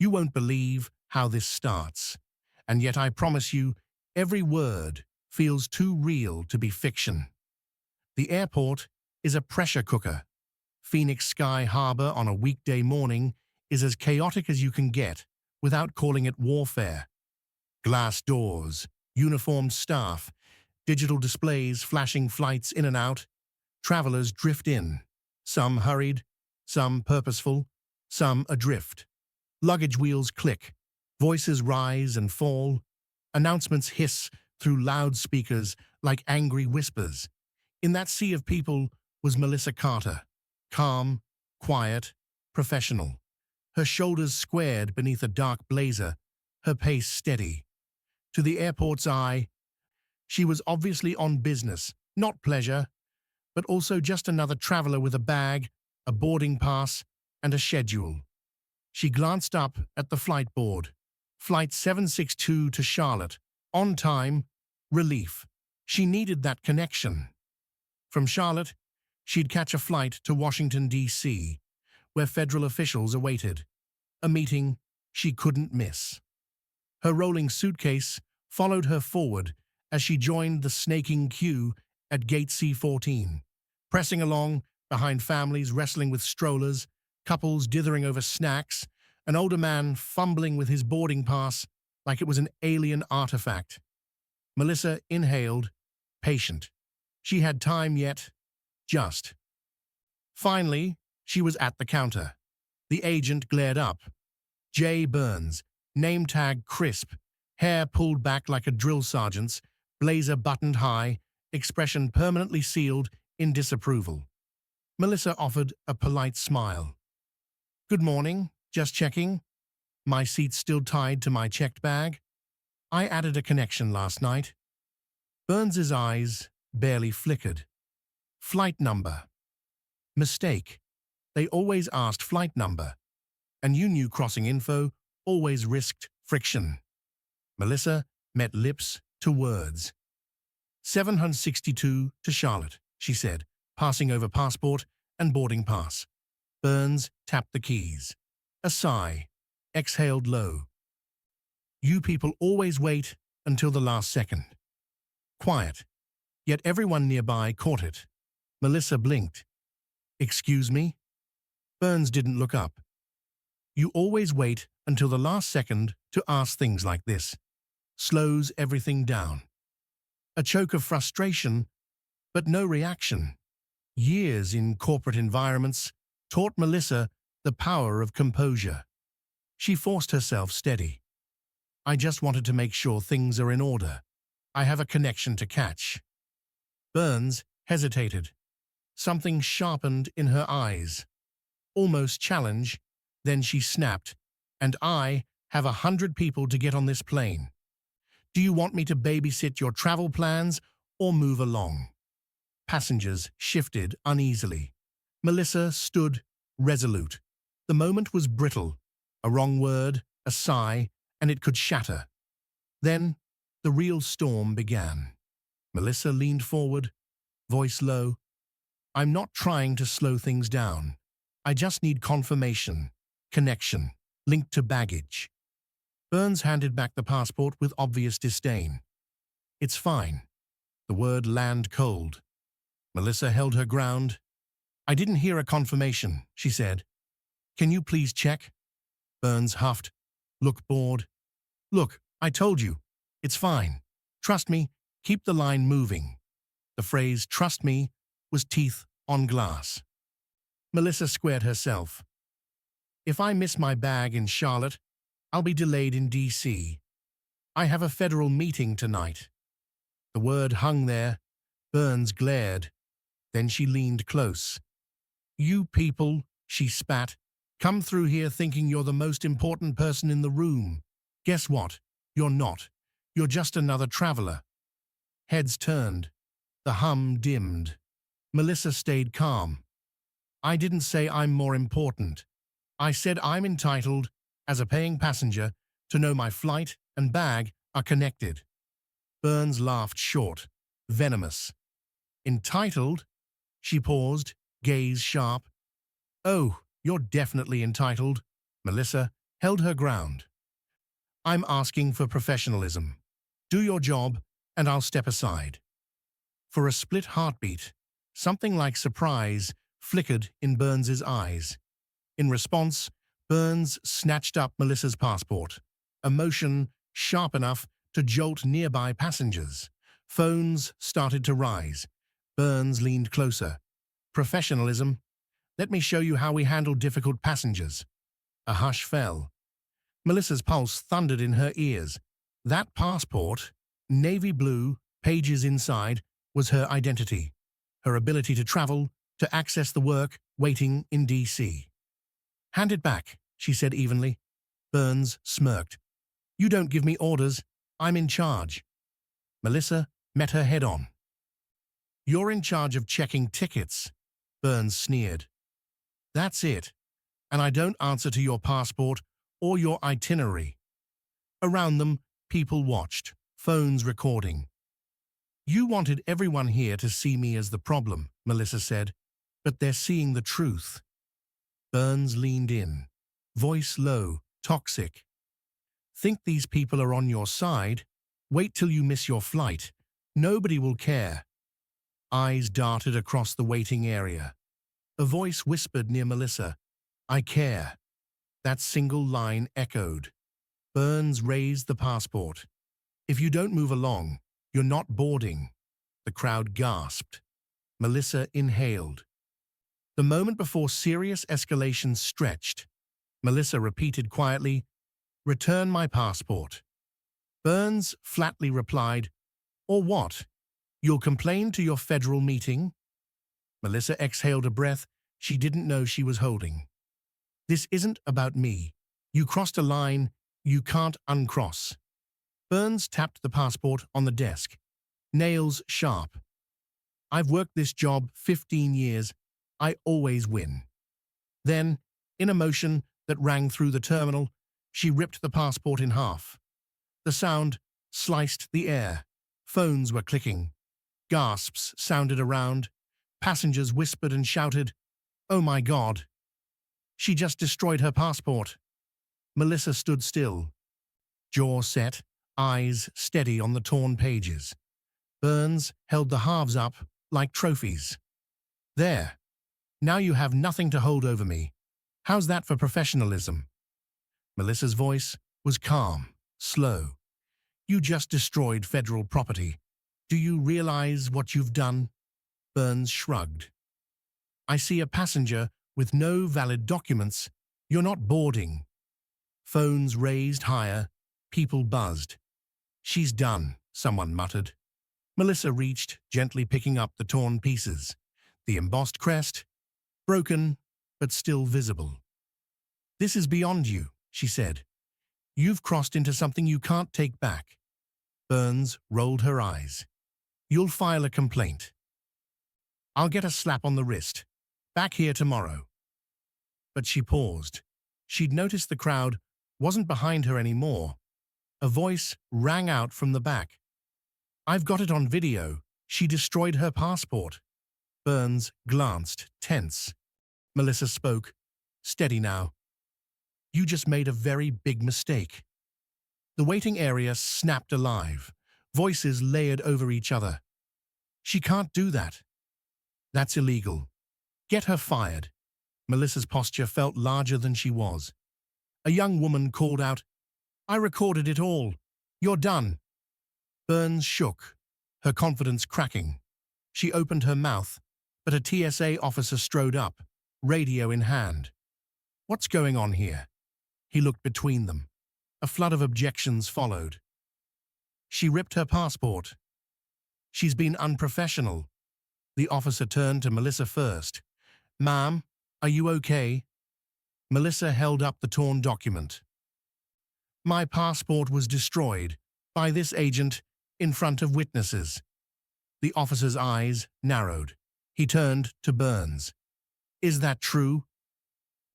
You won't believe how this starts. And yet I promise you, every word feels too real to be fiction. The airport is a pressure cooker. Phoenix Sky Harbor on a weekday morning is as chaotic as you can get without calling it warfare. Glass doors, uniformed staff, digital displays flashing flights in and out. Travelers drift in, some hurried, some purposeful, some adrift. Luggage wheels click, voices rise and fall, announcements hiss through loudspeakers like angry whispers. In that sea of people was Melissa Carter, calm, quiet, professional. Her shoulders squared beneath a dark blazer, her pace steady. To the airport's eye, she was obviously on business, not pleasure, but also just another traveler with a bag, a boarding pass, and a schedule. She glanced up at the flight board. Flight 762 to Charlotte. On time. Relief. She needed that connection. From Charlotte, she'd catch a flight to Washington, D.C., where federal officials awaited. A meeting she couldn't miss. Her rolling suitcase followed her forward as she joined the snaking queue at Gate C-14, pressing along behind families wrestling with strollers, couples dithering over snacks, an older man fumbling with his boarding pass like it was an alien artifact. Melissa inhaled, patient. She had time yet, just. Finally, she was at the counter. The agent glared up. J. Burns, name tag crisp, hair pulled back like a drill sergeant's, blazer buttoned high, expression permanently sealed in disapproval. Melissa offered a polite smile. "Good morning, just checking. My seat's still tied to my checked bag. I added a connection last night." Burns's eyes barely flickered. Flight number. Mistake. They always asked flight number, and you knew crossing info always risked friction. Melissa met lips to words. 762 to Charlotte, she said, passing over passport and boarding pass. Burns tapped the keys. A sigh, exhaled low. "You people always wait until the last second." Quiet, yet everyone nearby caught it. Melissa blinked. "Excuse me?" Burns didn't look up. "You always wait until the last second to ask things like this. Slows everything down." A choke of frustration, but no reaction. Years in corporate environments taught Melissa the power of composure. She forced herself steady. "I just wanted to make sure things are in order. I have a connection to catch." Burns hesitated. Something sharpened in her eyes. Almost challenge, then she snapped, "And I have 100 people to get on this plane. Do you want me to babysit your travel plans or move along?" Passengers shifted uneasily. Melissa stood resolute. The moment was brittle. A wrong word, a sigh, and it could shatter. Then the real storm began. Melissa leaned forward, voice low. "I'm not trying to slow things down. I just need confirmation, connection, linked to baggage." Burns handed back the passport with obvious disdain. "It's fine." The word landed cold. Melissa held her ground. "I didn't hear a confirmation," she said. "Can you please check?" Burns huffed. "Look bored." "Look, I told you. It's fine. Trust me, keep the line moving." The phrase "trust me" was teeth on glass. Melissa squared herself. "If I miss my bag in Charlotte, I'll be delayed in D.C. I have a federal meeting tonight." The word hung there. Burns glared. Then she leaned close. "You people," she spat, "come through here thinking you're the most important person in the room. Guess what? You're not. You're just another traveler." Heads turned. The hum dimmed. Melissa stayed calm. "I didn't say I'm more important. I said I'm entitled, as a paying passenger, to know my flight and bag are connected." Burns laughed short, venomous. "Entitled?" She paused, gaze sharp. "Oh, you're definitely entitled." Melissa held her ground. I'm asking for professionalism. Do your job, and I'll step aside. For a split heartbeat, something like surprise flickered in Burns's eyes. In response, Burns snatched up Melissa's passport, a motion sharp enough to jolt nearby passengers. Phones started to rise. Burns leaned closer. Professionalism? Let me show you how we handle difficult passengers. A hush fell. Melissa's pulse thundered in her ears. That passport, navy blue, pages inside, was her identity, her ability to travel, to access the work waiting in D.C. Hand it back, she said evenly. Burns smirked. You don't give me orders. I'm in charge. Melissa met her head on. You're in charge of checking tickets, Burns sneered. That's it, and I don't answer to your passport or your itinerary. Around them, people watched, phones recording. You wanted everyone here to see me as the problem, Melissa said, but they're seeing the truth. Burns leaned in, voice low, toxic. Think these people are on your side? Wait till you miss your flight. Nobody will care. Eyes darted across the waiting area. A voice whispered near Melissa, I care. That single line echoed. Burns raised the passport. If you don't move along, you're not boarding. The crowd gasped. Melissa inhaled. The moment before serious escalation stretched, Melissa repeated quietly, Return my passport. Burns flatly replied, Or what? You'll complain to your federal meeting? Melissa exhaled a breath she didn't know she was holding. This isn't about me. You crossed a line you can't uncross. Burns tapped the passport on the desk, nails sharp. I've worked this job 15 years. I always win. Then, in a motion that rang through the terminal, she ripped the passport in half. The sound sliced the air. Phones were clicking. Gasps sounded around. Passengers whispered and shouted, Oh my God! She just destroyed her passport. Melissa stood still, jaw set, eyes steady on the torn pages. Burns held the halves up like trophies. There. Now you have nothing to hold over me. How's that for professionalism? Melissa's voice was calm, slow. You just destroyed federal property. Do you realize what you've done? Burns shrugged. I see a passenger with no valid documents. You're not boarding. Phones raised higher. People buzzed. She's done, someone muttered. Melissa reached, gently picking up the torn pieces. The embossed crest, broken, but still visible. This is beyond you, she said. You've crossed into something you can't take back. Burns rolled her eyes. You'll file a complaint. I'll get a slap on the wrist. Back here tomorrow. But she paused. She'd noticed the crowd wasn't behind her anymore. A voice rang out from the back. I've got it on video. She destroyed her passport. Burns glanced, tense. Melissa spoke. Steady now. You just made a very big mistake. The waiting area snapped alive. Voices layered over each other. She can't do that. That's illegal. Get her fired. Melissa's posture felt larger than she was. A young woman called out, I recorded it all. You're done. Burns shook, her confidence cracking. She opened her mouth, but a TSA officer strode up, radio in hand. What's going on here? He looked between them. A flood of objections followed. She ripped her passport. She's been unprofessional. The officer turned to Melissa first. Ma'am, are you okay? Melissa held up the torn document. My passport was destroyed by this agent in front of witnesses. The officer's eyes narrowed. He turned to Burns. Is that true?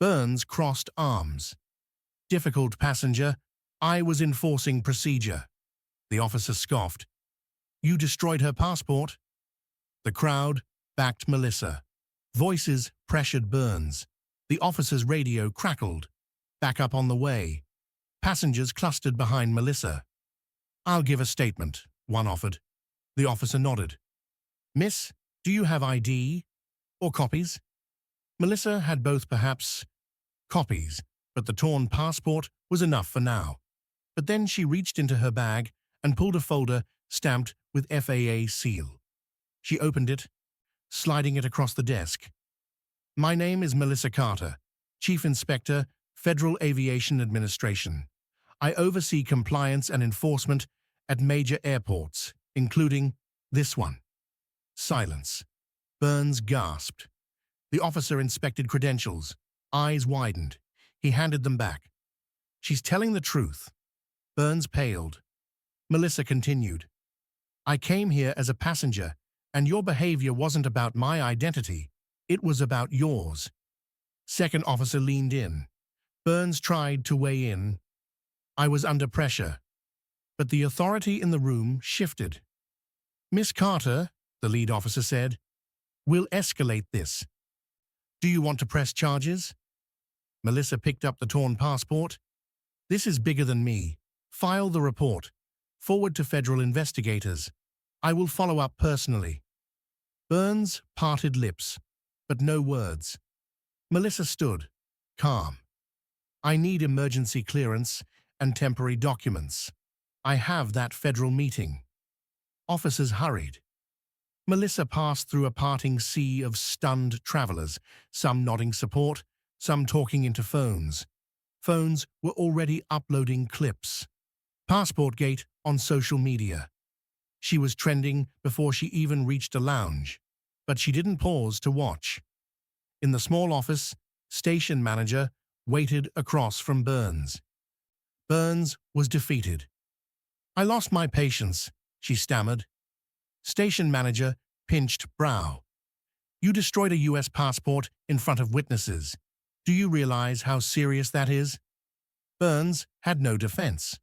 Burns crossed arms. Difficult passenger, I was enforcing procedure. The officer scoffed. You destroyed her passport? The crowd backed Melissa. Voices pressured Burns. The officer's radio crackled. Back up on the way. Passengers clustered behind Melissa. "I'll give a statement," one offered. The officer nodded. "Miss, do you have ID? Or copies?" Melissa had both, perhaps. Copies, but the torn passport was enough for now. But then she reached into her bag and pulled a folder stamped with FAA seal. She opened it, sliding it across the desk. "My name is Melissa Carter, Chief Inspector, Federal Aviation Administration. I oversee compliance and enforcement at major airports, including this one." Silence. Burns gasped. The officer inspected credentials. Eyes widened. He handed them back. "She's telling the truth." Burns paled. Melissa continued. "I came here as a passenger, and your behavior wasn't about my identity. It was about yours." Second officer leaned in. Burns tried to weigh in. "I was under pressure." But the authority in the room shifted. "Miss Carter," the lead officer said, "we'll escalate this. Do you want to press charges?" Melissa picked up the torn passport. "This is bigger than me. File the report. Forward to federal investigators. I will follow up personally." Burns parted lips, but no words. Melissa stood, calm. "I need emergency clearance and temporary documents. I have that federal meeting." Officers hurried. Melissa passed through a parting sea of stunned travelers, some nodding support, some talking into phones. Phones were already uploading clips. Passport Gate on social media. She was trending before she even reached a lounge, but she didn't pause to watch. In the small office, station manager waited across from Burns. Burns was defeated. "I lost my patience," she stammered. Station manager pinched brow. "You destroyed a U.S. passport in front of witnesses. Do you realize how serious that is?" Burns had no defense.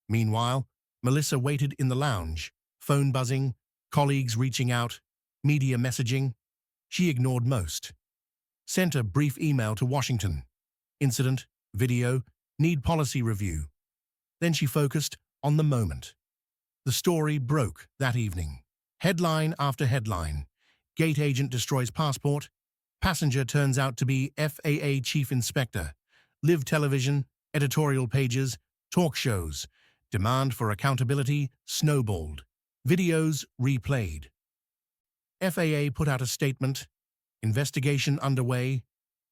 Meanwhile, Melissa waited in the lounge, phone buzzing, colleagues reaching out, media messaging. She ignored most. Sent a brief email to Washington. Incident, video, need policy review. Then she focused on the moment. The story broke that evening. Headline after headline. Gate agent destroys passport. Passenger turns out to be FAA chief inspector. Live television, editorial pages, talk shows. Demand for accountability snowballed. Videos replayed. FAA put out a statement. Investigation underway.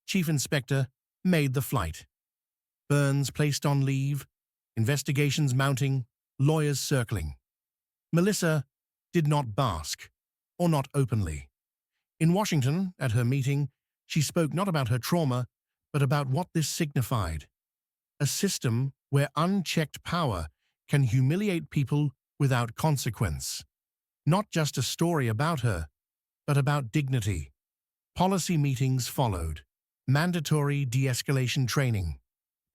Chief inspector made the flight. Burns placed on leave. Investigations mounting. Lawyers circling. Melissa did not bask, or not openly. In Washington, at her meeting, she spoke not about her trauma, but about what this signified. A system where unchecked power can humiliate people without consequence. Not just a story about her, but about dignity. Policy meetings followed. Mandatory de-escalation training.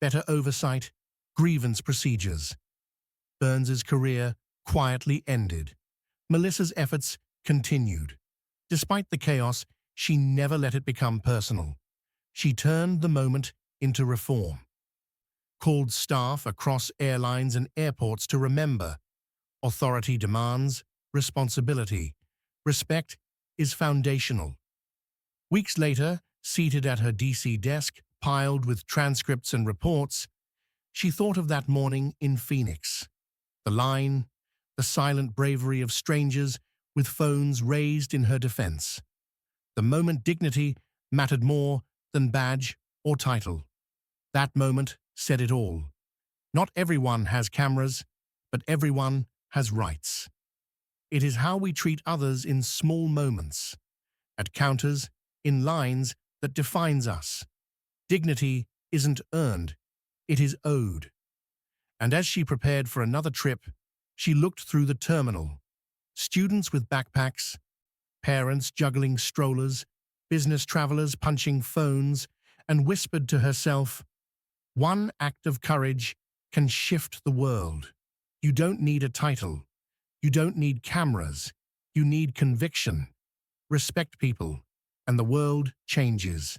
Better oversight. Grievance procedures. Burns's career quietly ended. Melissa's efforts continued. Despite the chaos, she never let it become personal. She turned the moment into reform. Called staff across airlines and airports to remember. Authority demands responsibility. Respect is foundational. Weeks later, seated at her DC desk, piled with transcripts and reports, she thought of that morning in Phoenix. The line, the silent bravery of strangers with phones raised in her defense. The moment dignity mattered more than badge or title. That moment said it all. Not everyone has cameras, but everyone has rights. It is how we treat others in small moments, at counters, in lines, that defines us. Dignity isn't earned, it is owed. And as she prepared for another trip, she looked through the terminal. Students with backpacks, parents juggling strollers, business travelers punching phones, and whispered to herself, "One act of courage can shift the world. You don't need a title. You don't need cameras. You need conviction. Respect people, and the world changes."